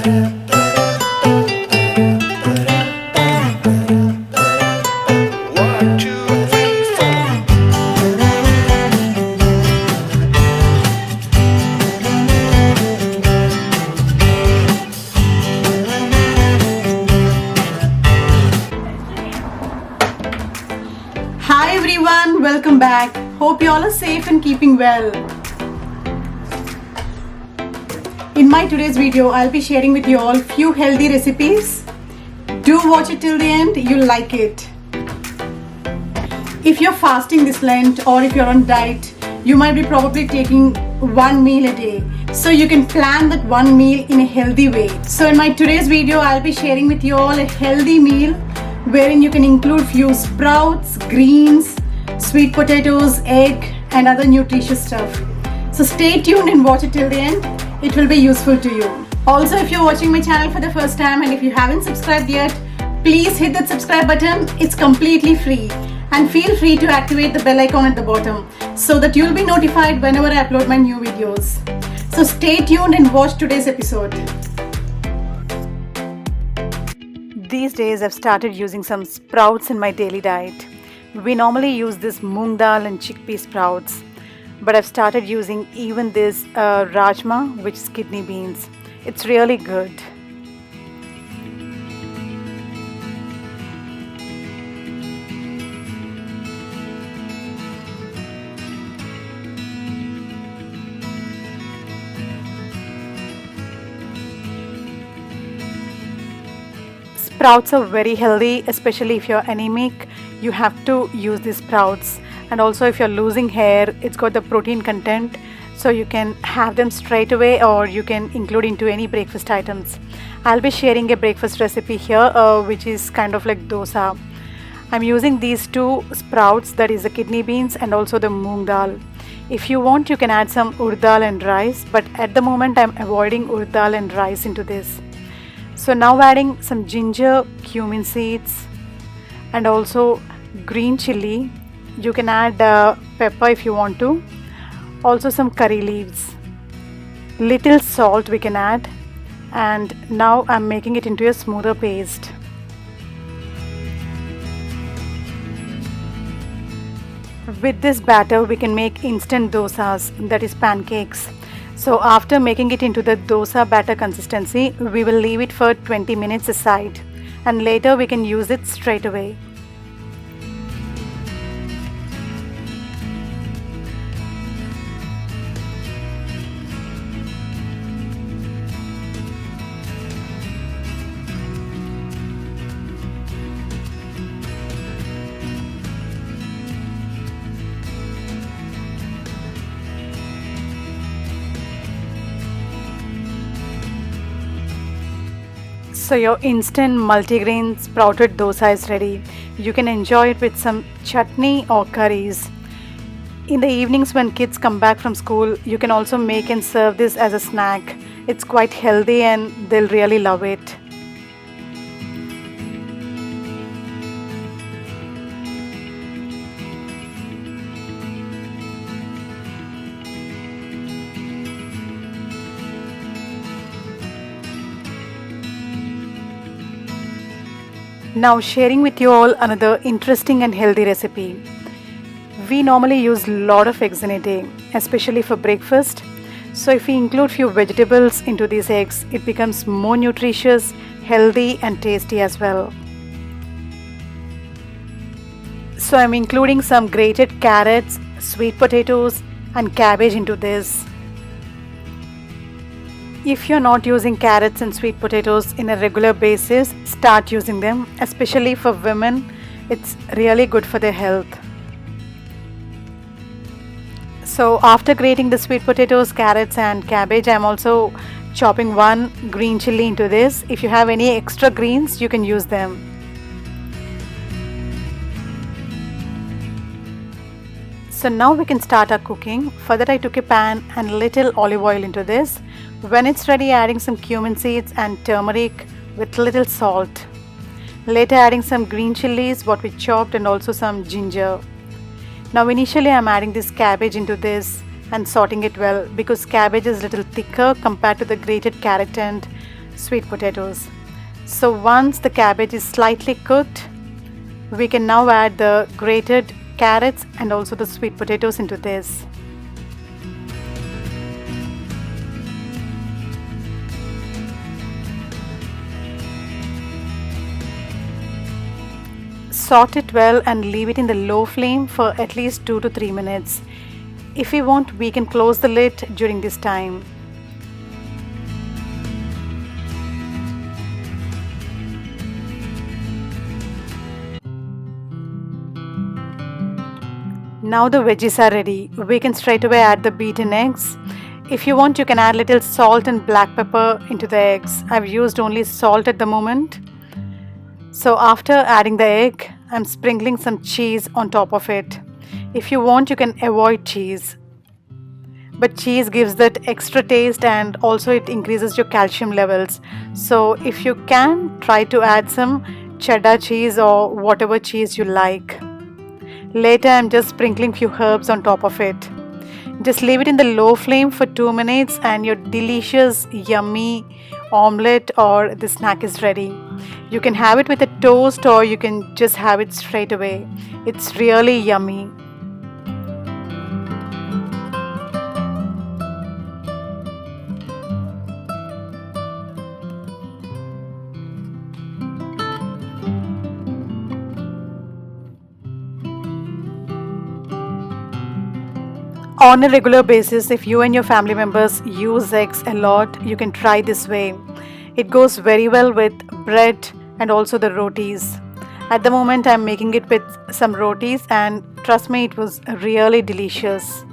Hi everyone, welcome back. Hope you all are safe and keeping well. In my today's video, I'll be sharing with you all few healthy recipes. Do watch it till the end, you'll like it. If you're fasting this Lent or if you're on diet, you might be probably taking one meal a day. So you can plan that one meal in a healthy way. So in my today's video, I'll be sharing with you all a healthy meal wherein you can include few sprouts, greens, sweet potatoes, egg and other nutritious stuff. So stay tuned and watch it till the end. It will be useful to you. Also, if you're watching my channel for the first time and if you haven't subscribed yet, please hit that subscribe button. It's completely free. And feel free to activate the bell icon at the bottom so that you'll be notified whenever I upload my new videos. So stay tuned and watch today's episode. These days I've started using some sprouts in my daily diet. We normally use this moong dal and chickpea sprouts, but I've started using even this rajma, which is kidney beans. It's really good. Sprouts are very healthy, especially if you're anemic. You have to use these sprouts. And also if you're losing hair, it's got the protein content, so you can have them straight away or you can include into any breakfast items. I'll be sharing a breakfast recipe here which is kind of like dosa. I'm using these two sprouts, that is the kidney beans and also the moong dal. If you want, you can add some urd dal and rice, but at the moment I'm avoiding urd dal and rice into this. So now adding some ginger, cumin seeds and also green chili. You can add pepper if you want to. Also some curry leaves. Little salt we can add. And now I'm making it into a smoother paste. With this batter we can make instant dosas, that is pancakes. So after making it into the dosa batter consistency, we will leave it for 20 minutes aside and later we can use it straight away. So your instant multigrain sprouted dosa is ready. You can enjoy it with some chutney or curries. In the evenings when kids come back from school, you can also make and serve this as a snack. It's quite healthy and they'll really love it. Now sharing with you all another interesting and healthy recipe. We normally use a lot of eggs in a day, especially for breakfast. So if we include few vegetables into these eggs, it becomes more nutritious, healthy and tasty as well. So I'm including some grated carrots, sweet potatoes and cabbage into this. If you're not using carrots and sweet potatoes in a regular basis, start using them. Especially for women, it's really good for their health. So after grating the sweet potatoes, carrots and cabbage, I'm also chopping one green chili into this. If you have any extra greens, you can use them. So now we can start our cooking. For that I took a pan and little olive oil into this. When it's ready, adding some cumin seeds and turmeric with little salt. Later adding some green chilies, what we chopped, and also some ginger. Now initially I'm adding this cabbage into this and sauteing it well because cabbage is a little thicker compared to the grated carrot and sweet potatoes. So once the cabbage is slightly cooked, we can now add the grated carrots and also the sweet potatoes into this. Saute it well and leave it in the low flame for at least 2 to 3 minutes. If we want, we can close the lid during this time. Now the veggies are ready. We can straight away add the beaten eggs. If you want, you can add little salt and black pepper into the eggs. I've used only salt at the moment. So after adding the egg, I'm sprinkling some cheese on top of it. If you want, you can avoid cheese. But cheese gives that extra taste and also it increases your calcium levels. So if you can, try to add some cheddar cheese or whatever cheese you like. Later, I'm just sprinkling few herbs on top of it. Just leave it in the low flame for 2 minutes and your delicious, yummy omelette or the snack is ready. You can have it with a toast or you can just have it straight away. It's really yummy. On a regular basis, if you and your family members use eggs a lot, you can try this way. It goes very well with bread and also the rotis. At the moment, I'm making it with some rotis and trust me, it was really delicious.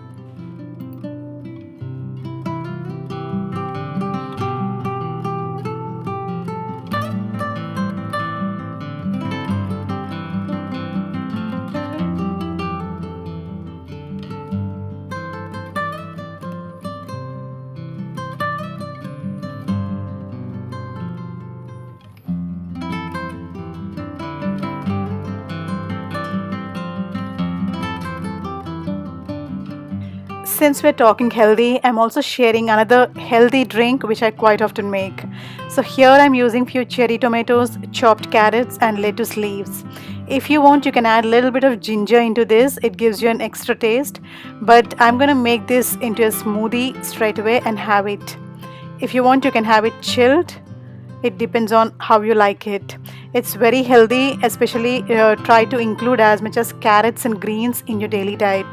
Since we're talking healthy, I'm also sharing another healthy drink which I quite often make. So here I'm using few cherry tomatoes, chopped carrots and lettuce leaves. If you want, you can add a little bit of ginger into this. It gives you an extra taste. But I'm going to make this into a smoothie straight away and have it. If you want, you can have it chilled. It depends on how you like it. It's very healthy, especially try to include as much as carrots and greens in your daily diet.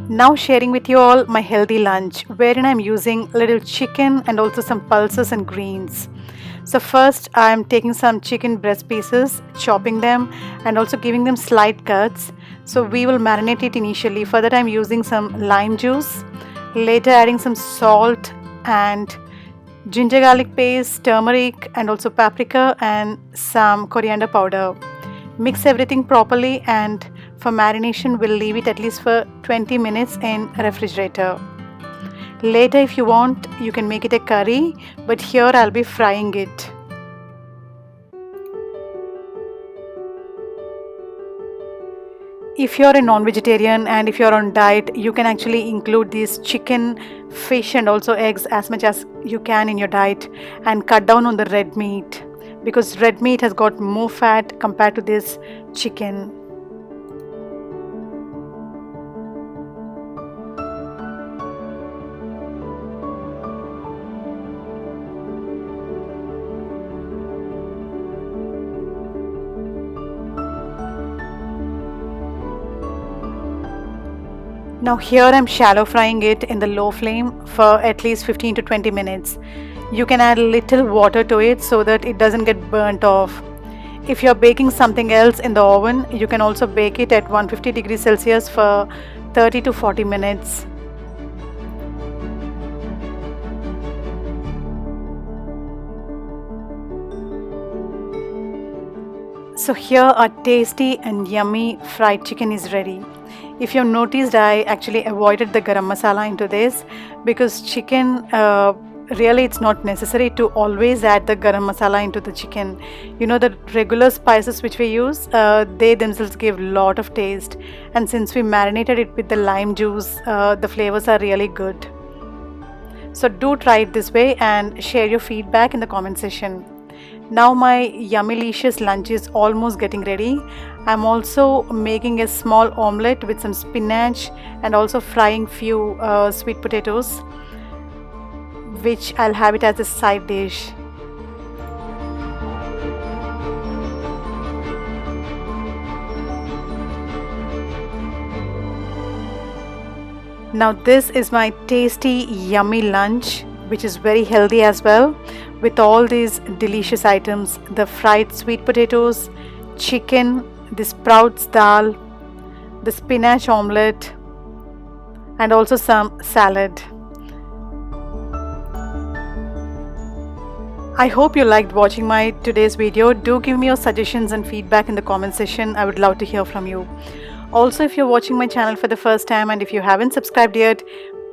Now sharing with you all my healthy lunch wherein I'm using little chicken and also some pulses and greens. So first I'm taking some chicken breast pieces, chopping them and also giving them slight cuts. So we will marinate it initially. For that I'm using some lime juice, later adding some salt and ginger garlic paste, turmeric and also paprika and some coriander powder. Mix everything properly and for marination we'll leave it at least for 20 minutes in a refrigerator. Later if you want you can make it a curry, but here I'll be frying it. If you're a non-vegetarian and if you're on diet, you can actually include these chicken, fish and also eggs as much as you can in your diet and cut down on the red meat, because red meat has got more fat compared to this chicken. Now here I'm shallow frying it in the low flame for at least 15 to 20 minutes. You can add a little water to it so that it doesn't get burnt off. If you're baking something else in the oven, you can also bake it at 150 degrees Celsius for 30 to 40 minutes. So here our tasty and yummy fried chicken is ready. If you've noticed, I actually avoided the garam masala into this because chicken really it's not necessary to always add the garam masala into the chicken. The regular spices which we use, they themselves give lot of taste, and since we marinated it with the lime juice, the flavors are really good. So do try it this way and share your feedback in the comment section. Now my yummylicious lunch is almost getting ready. I'm also making a small omelette with some spinach and also frying few sweet potatoes, which I'll have it as a side dish. Now this is my tasty yummy lunch, which is very healthy as well, with all these delicious items: the fried sweet potatoes, chicken, the sprouts dal, the spinach omelette, and also some salad. I hope you liked watching my today's video. Do give me your suggestions and feedback in the comment section. I would love to hear from you. Also, if you're watching my channel for the first time and if you haven't subscribed yet,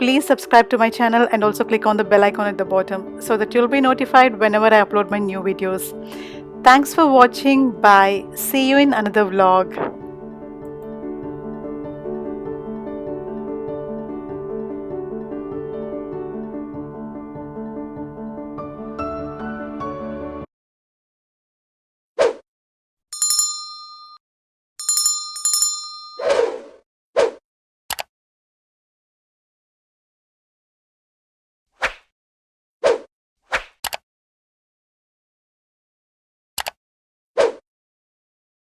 please subscribe to my channel and also click on the bell icon at the bottom so that you'll be notified whenever I upload my new videos. Thanks for watching. Bye. See you in another vlog.